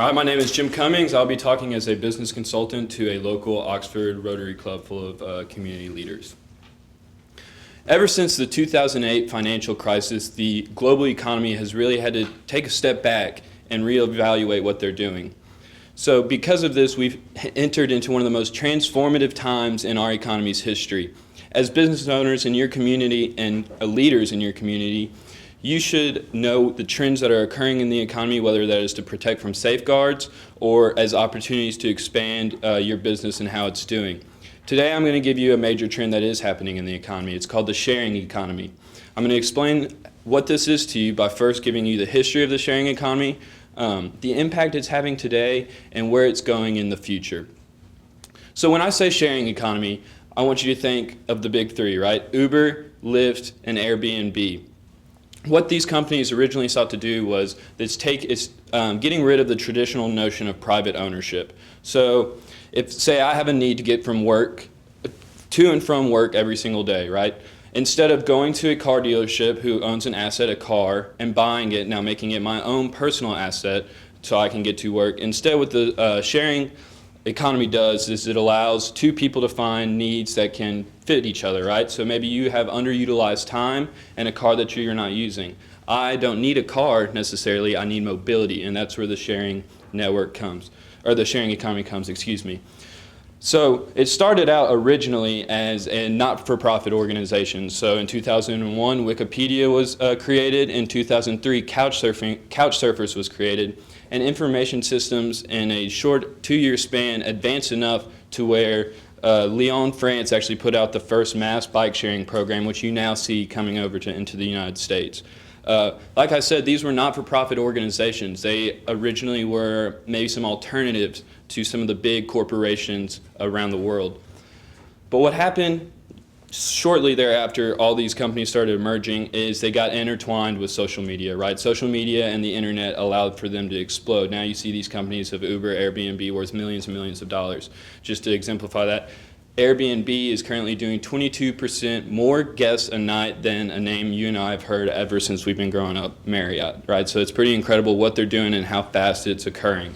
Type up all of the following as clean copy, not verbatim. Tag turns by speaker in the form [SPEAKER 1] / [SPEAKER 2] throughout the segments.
[SPEAKER 1] All right, my name is Jim Cummings. I'll be talking as a business consultant to a local Oxford Rotary Club full of community leaders. Ever since the 2008 financial crisis, the global economy has really had to take a step back and reevaluate what they're doing. So because of this, we've entered into one of the most transformative times in our economy's history. As business owners in your community and leaders in your community, you should know the trends that are occurring in the economy, whether that is to protect from safeguards or as opportunities to expand your business and how it's doing. Today I'm going to give you a major trend that is happening in the economy. It's called the sharing economy. I'm going to explain what this is to you by first giving you the history of the sharing economy, the impact it's having today, and where it's going in the future. So when I say sharing economy, I want you to think of the big three, right? Uber, Lyft, and Airbnb. What these companies originally sought to do was getting rid of the traditional notion of private ownership. So if, say, I have a need to get from work to and from work every single day, right? Instead of going to a car dealership who owns an asset, a car, and buying it, now making it my own personal asset so I can get to work, instead what the sharing economy does is it allows two people to find needs that can fit each other, right? So maybe you have underutilized time and a car that you're not using. I don't need a car necessarily, I need mobility, and that's where the sharing network comes, or the sharing economy comes, excuse me. So it started out originally as a not-for-profit organization. So in 2001, Wikipedia was created. In 2003, Couchsurfers was created. And information systems in a short 2-year span advanced enough to where Lyon, France actually put out the first mass bike sharing program, which you now see coming over into the United States. Like I said, these were not-for-profit organizations. They originally were maybe some alternatives to some of the big corporations around the world. But what happened shortly thereafter, all these companies started emerging, is they got intertwined with social media, right? Social media and the internet allowed for them to explode. Now you see these companies of Uber, Airbnb worth millions and millions of dollars. Just to exemplify that, Airbnb is currently doing 22% more guests a night than a name you and I have heard ever since we've been growing up, Marriott, right? So it's pretty incredible what they're doing and how fast it's occurring.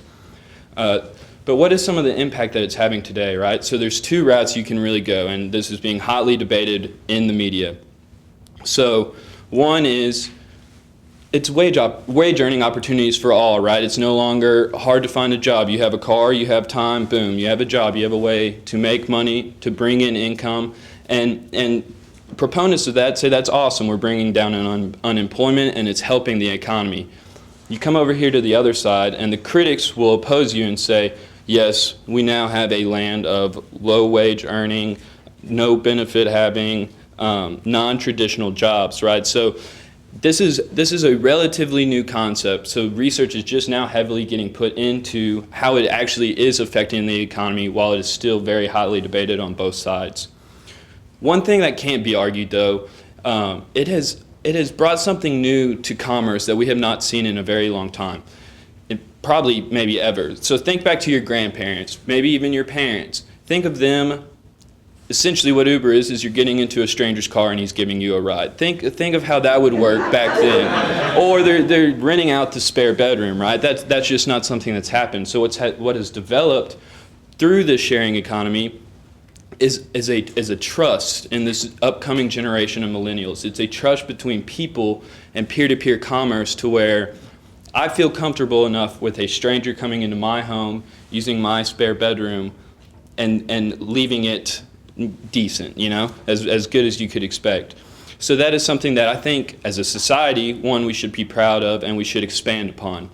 [SPEAKER 1] But what is some of the impact that it's having today, right? So there's two routes you can really go, and this is being hotly debated in the media. So one is it's wage earning opportunities for all, right? It's no longer hard to find a job. You have a car, you have time, boom, you have a job, you have a way to make money, to bring in income, and proponents of that say that's awesome. We're bringing down unemployment and it's helping the economy. You come over here to the other side, and the critics will oppose you and say, yes, we now have a land of low wage earning, no benefit having, non-traditional jobs, right? So this is a relatively new concept. So research is just now heavily getting put into how it actually is affecting the economy while it is still very hotly debated on both sides. One thing that can't be argued though, it has brought something new to commerce that we have not seen in a very long time. Probably maybe ever. So think back to your grandparents, maybe even your parents. Think of them, essentially what Uber is you're getting into a stranger's car and he's giving you a ride. Think of how that would work back then. Or they're renting out the spare bedroom, right? That's just not something that's happened. So what has developed through this sharing economy is a trust in this upcoming generation of millennials. It's a trust between people and peer-to-peer commerce to where I feel comfortable enough with a stranger coming into my home, using my spare bedroom, and leaving it decent, you know, as good as you could expect. So that is something that I think as a society, one, we should be proud of and we should expand upon.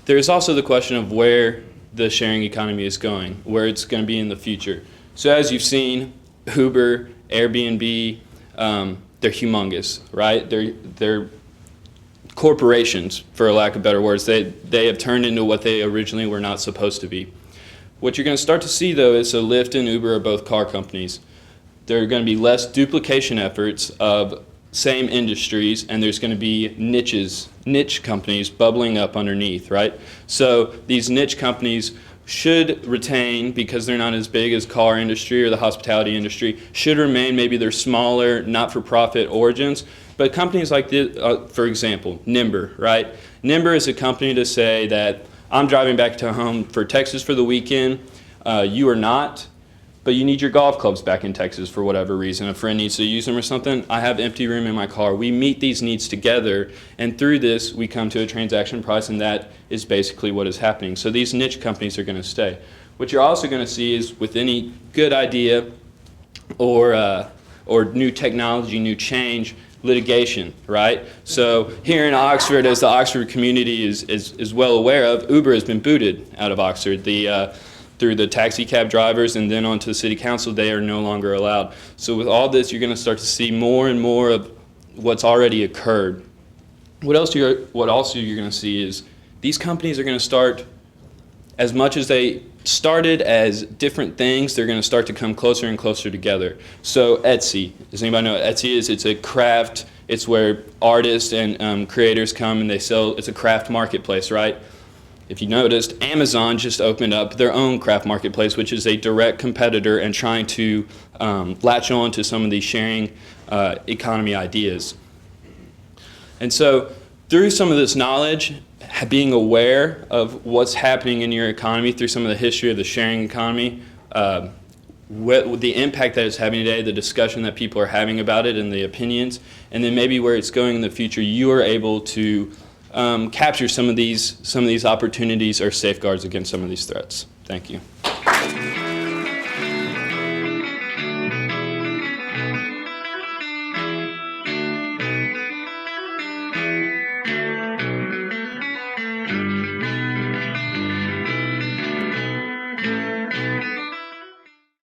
[SPEAKER 1] There is also the question of where the sharing economy is going, where it's going to be in the future. So as you've seen, Uber, Airbnb, they're humongous, right? They're corporations, for lack of better words. They have turned into what they originally were not supposed to be. What you're going to start to see, though, is so Lyft and Uber are both car companies. There are going to be less duplication efforts of same industries, and there's going to be niche companies bubbling up underneath, right? So these niche companies should retain, because they're not as big as car industry or the hospitality industry, should remain maybe their smaller, not-for-profit origins. But companies like this, for example, Nimber, right? Nimber is a company to say that I'm driving back to home for Texas for the weekend. You are not, but you need your golf clubs back in Texas for whatever reason. A friend needs to use them or something. I have empty room in my car. We meet these needs together, and through this, we come to a transaction price, and that is basically what is happening. So these niche companies are going to stay. What you're also going to see is with any good idea or new technology, new change, litigation, right? So here in Oxford, as the Oxford community is well aware of, Uber has been booted out of Oxford. Through the taxi cab drivers and then onto the city council, they are no longer allowed. So with all this, you're going to start to see more and more of what's already occurred. What also you're going to see is these companies are going to start, as much as they started as different things, they're going to start to come closer and closer together. So Etsy, does anybody know what Etsy is? It's a craft, it's where artists and creators come and they sell, it's a craft marketplace, right? If you noticed, Amazon just opened up their own craft marketplace, which is a direct competitor and trying to latch on to some of these sharing economy ideas. And so through some of this knowledge, being aware of what's happening in your economy through some of the history of the sharing economy, the impact that it's having today, the discussion that people are having about it and the opinions, and then maybe where it's going in the future, you are able to capture some of these opportunities or safeguards against some of these threats. Thank you.